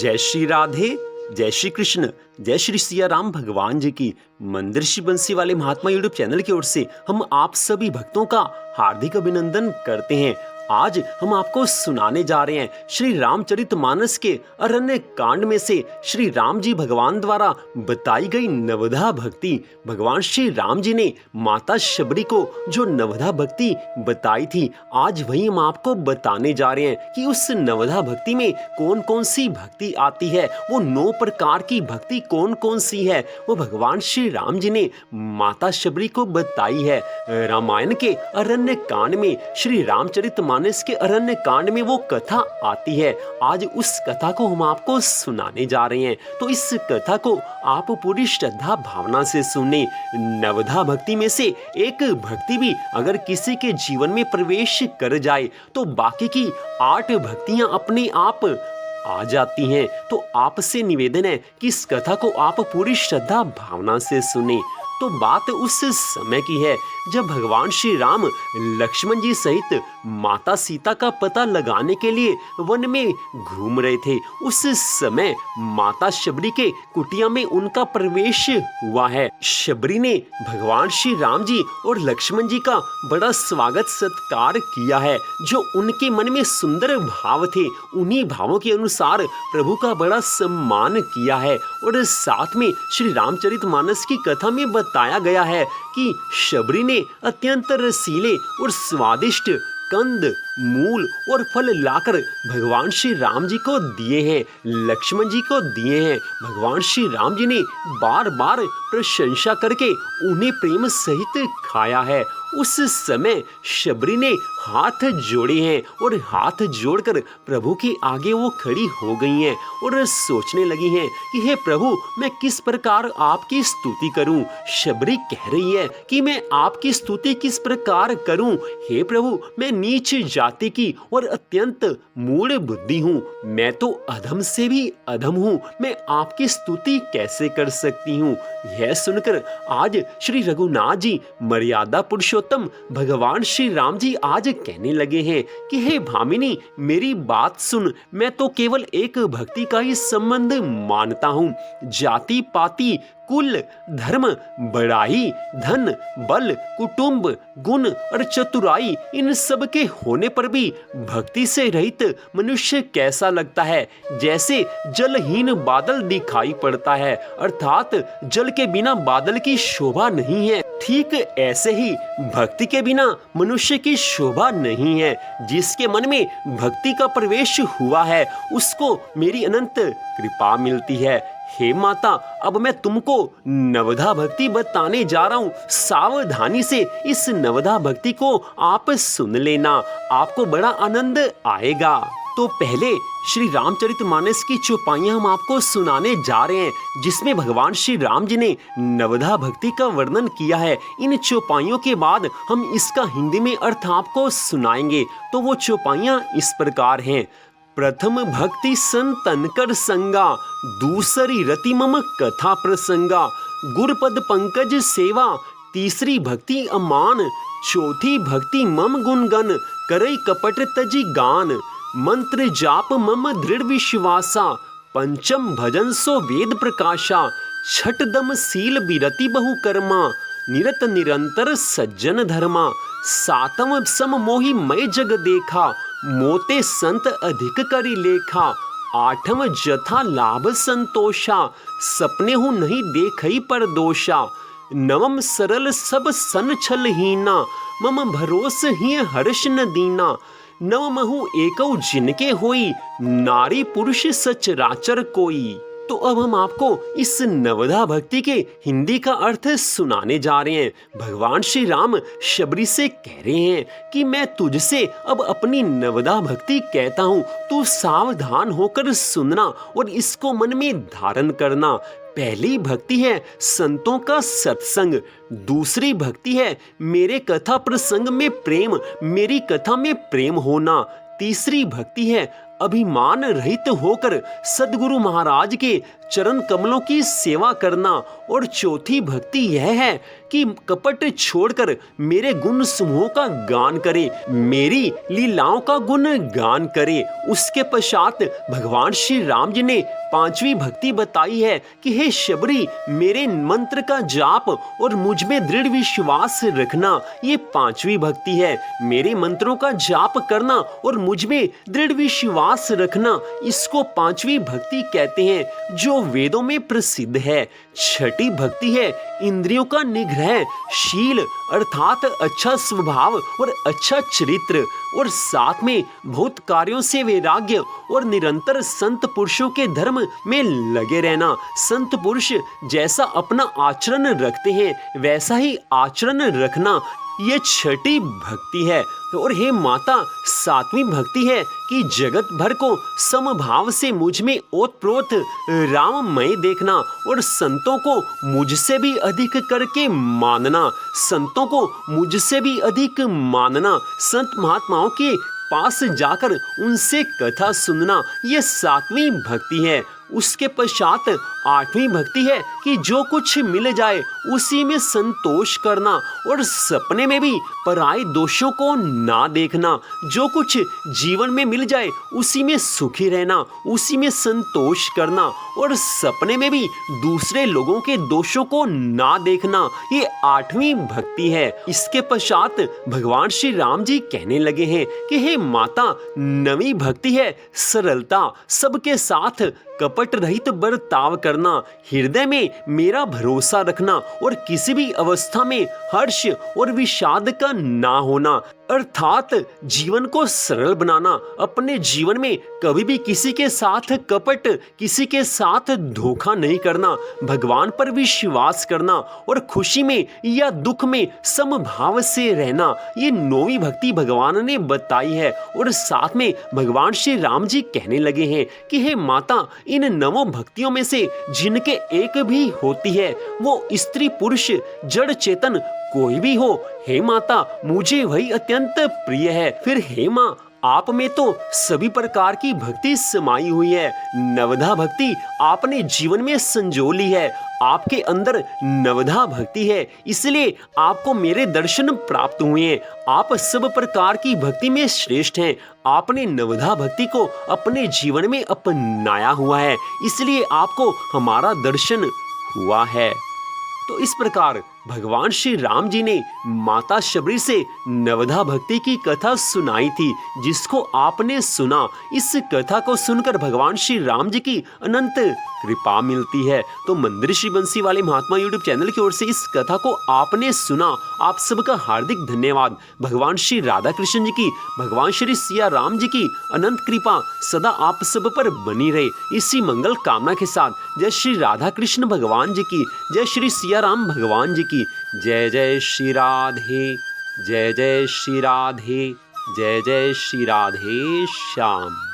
जय श्री राधे, जय श्री कृष्ण, जय श्री सिया राम भगवान जी की। मंदिर श्री बंसी वाले महात्मा यूट्यूब चैनल की ओर से हम आप सभी भक्तों का हार्दिक अभिनंदन करते हैं। आज हम आपको सुनाने जा रहे हैं श्री रामचरितमानस के अरण्य कांड में से श्री राम जी भगवान द्वारा बताई गई नवधा भक्ति। भगवान श्री राम जी ने माता शबरी को जो नवधा भक्ति बताई थी, आज वही हम आपको बताने जा रहे हैं कि उस नवधा भक्ति में कौन कौन सी भक्ति आती है। वो 9 प्रकार की भक्ति कौन कौन सी है, वो भगवान श्री राम जी ने माता शबरी को बताई है। रामायण के अरण्य कांड में, श्री रामचरितमानस के अरण्य कांड में वो कथा आती है। आज उस कथा को हम आपको सुनाने जा रहे हैं, तो इस कथा को आप पूरी श्रद्धा भावना से सुने। नवधा भक्ति में से एक भक्ति भी अगर किसी के जीवन में प्रवेश कर जाए तो बाकी की 8 भक्तियां अपने आप आ जाती हैं। तो आपसे निवेदन है कि इस कथा को आप पूरी श्रद्धा भावना से सुने। तो बात उस समय की है जब भगवान श्री राम लक्ष्मण जी सहित माता सीता का पता लगाने के लिए वन में घूम रहे थे। उस समय माता शबरी के कुटिया में उनका प्रवेश हुआ है। शबरी ने भगवान श्री राम जी और लक्ष्मण जी का बड़ा स्वागत सत्कार किया है। जो उनके मन में सुंदर भाव थे, उन्हीं भावों के अनुसार प्रभु का बड़ा सम्मान किया है। और साथ में श्री रामचरितमानस की कथा में बताया गया है कि शबरी ने अत्यंत रसीले और स्वादिष्ट कंद, मूल और फल लाकर भगवान श्री राम जी को दिए हैं, लक्ष्मण जी को दिए हैं। भगवान श्री राम जी ने बार बार प्रशंसा करके उन्हें प्रेम सहित खाया है। उस समय शबरी ने हाथ जोड़े हैं और हाथ जोड़कर प्रभु के आगे वो खड़ी हो गई हैं और सोचने लगी हैं कि हे प्रभु, मैं किस प्रकार आपकी स्तुति करूं। शबरी कह रही है कि मैं आपकी स्तुति किस प्रकार करूं। हे प्रभु, मैं नीच जाति की और अत्यंत मूढ़ बुद्धि हूँ। मैं तो अधम से भी अधम हूँ। मैं आपकी स्तुति कैसे कर सकती हूँ। यह सुनकर आज श्री रघुनाथ जी मर्यादा पुरुषोत्तम भगवान श्री राम जी आज कहने लगे हैं कि हे भामिनी, मेरी बात सुन। मैं तो केवल एक भक्ति का ही संबंध मानता हूँ। जाति पाति, कुल, धर्म, बड़ाई, धन, बल, कुटुंब, गुण और चतुराई, इन सब के होने पर भी भक्ति से रहित मनुष्य कैसा लगता है। जैसे जलहीन बादल दिखाई पड़ता है, अर्थात जल के बिना बादल की शोभा नहीं है। ठीक ऐसे ही भक्ति के बिना मनुष्य की शोभा नहीं है। जिसके मन में भक्ति का प्रवेश हुआ है, उसको मेरी अनंत कृपा मिलती है। हे माता, अब मैं तुमको नवधा भक्ति बताने जा रहा हूँ। सावधानी से इस नवधा भक्ति को आप सुन लेना, आपको बड़ा आनंद आएगा। तो पहले श्री रामचरितमानस की चौपाइयां हम आपको सुनाने जा रहे हैं, जिसमें भगवान श्री राम जी ने नवधा भक्ति का वर्णन किया है। इन चौपाइयों के बाद हम इसका हिंदी में अर्थ आपको सुनाएंगे। तो वो चौपाइयां इस प्रकार हैं। प्रथम भक्ति संतन कर संगा, दूसरी रति मम कथा प्रसंगा, गुरपद पंकज सेवा, तीसरी भक्ति अमान, चौथी भक्ति मम गुणगन, करई कपट तजी गान, मंत्र जाप मम दृढ़ विश्वासा, पंचम भजन सो वेद प्रकाशा, छठ दम सील बिरति बहु कर्मा, निरत निरंतर सज्जन धर्मा, सातम सम मोहि मय जग देखा, मोते संत अधिक करी लेखा, आठम जथा लाभ संतोषा, सपने हूँ नहीं देखई पर दोषा, नवम सरल सब सन छल हीना, मम भरोस ही हर्ष न दीना, नवमहु एकौ जिनके होई, नारी पुरुष सचराचर कोई। तो अब हम आपको इस नवधा भक्ति के हिंदी का अर्थ सुनाने जा रहे हैं। भगवान श्री राम शबरी से कह रहे हैं कि मैं तुझसे अब अपनी नवधा भक्ति कहता हूँ, तू सावधान होकर सुनना और इसको मन में धारण करना। पहली भक्ति है संतों का सत्संग, दूसरी भक्ति है मेरे कथा प्रसंग में प्रेम, मेरी कथा में प्रेम होना, तीसरी भक्ति है अभिमान रहित होकर सदगुरु महाराज के चरण कमलों की सेवा करना। और चौथी भक्ति यह है कि कपट छोड़कर मेरे गुण समूहों का गान करे, मेरी लीलाओं का गुण गान करे। उसके पश्चात भगवान श्री राम जी ने पांचवी भक्ति बताई है कि हे शबरी, मेरे मंत्र का जाप और मुझ में दृढ़ विश्वास रखना। ये पांचवी भक्ति है, मेरे मंत्रों का जाप करना और मुझ में दृढ़ विश्वास रखना। इसको पांचवी भक्ति कहते हैं, जो वेदों में प्रसिद्ध है। छठी भक्ति है इंद्रियों का निग्रह, शील अर्थात अच्छा स्वभाव और अच्छा चरित्र, और साथ में भूत कार्यों से वैराग्य और निरंतर संत पुरुषों के धर्म में लगे रहना। संत पुरुष जैसा अपना आचरण रखते हैं वैसा ही आचरण रखना, ये छठी भक्ति है। और हे माता, सातवीं भक्ति है कि जगत भर को समभाव से मुझ में ओतप्रोत राममय देखना और संतों को मुझसे भी अधिक करके मानना, संतों को मुझसे भी अधिक मानना, संत महात्माओं के पास जाकर उनसे कथा सुनना, ये सातवीं भक्ति है। उसके पश्चात आठवीं भक्ति है कि जो कुछ मिल जाए उसी में संतोष करना और सपने में भी पराये दोषों को ना देखना। जो कुछ जीवन में मिल जाए उसी में सुखी रहना, उसी में संतोष करना और सपने में भी दूसरे लोगों के दोषों को ना देखना, ये आठवीं भक्ति है। इसके पश्चात भगवान श्री राम जी कहने लगे हैं कि हे माता, नवीं भक्ति है सरलता, सबके साथ कपट रहित बर्ताव करना, हृदय में मेरा भरोसा रखना और किसी भी अवस्था में हर्ष और विषाद का ना होना, अर्थात जीवन को सरल बनाना। अपने जीवन में कभी भी किसी के साथ कपट, किसी के साथ धोखा नहीं करना, भगवान पर विश्वास करना और खुशी में या दुख में समभाव से रहना, ये नौवीं भक्ति भगवान ने बताई है। और साथ में भगवान श्री राम जी कहने लगे हैं कि हे माता, इन नवों भक्तियों में से जिनके एक भी होती है, वो स्त्री पुरुष जड़ चेतन कोई भी हो, हे माता, मुझे वही अत्यंत प्रिय है। फिर हे माँ, आप में तो सभी प्रकार की भक्ति समाई हुई है। नवधा भक्ति आपने जीवन में संजो ली है, आपके अंदर नवधा भक्ति है, इसलिए आपको मेरे दर्शन प्राप्त हुए हैं। आप सब प्रकार की भक्ति में श्रेष्ठ हैं। आपने नवधा भक्ति को अपने जीवन में अपनाया हुआ है, इसलिए आपको हमारा दर्शन हुआ है। तो इस प्रकार भगवान श्री राम जी ने माता शबरी से नवधा भक्ति की कथा सुनाई थी, जिसको आपने सुना। इस कथा को सुनकर भगवान श्री राम जी की अनंत कृपा मिलती है। तो मंदिर श्री बंसी वाले महात्मा यूट्यूब चैनल की ओर से इस कथा को आपने सुना, आप सबका हार्दिक धन्यवाद। भगवान श्री राधा कृष्ण जी की, भगवान श्री सिया राम जी की अनंत कृपा सदा आप सब पर बनी रहे। इसी मंगल कामना के साथ जय श्री राधा कृष्ण भगवान जी की, जय श्री सिया राम भगवान जी की, जय जय श्री राधे, जय जय श्री राधे, जय जय श्री राधे श्याम।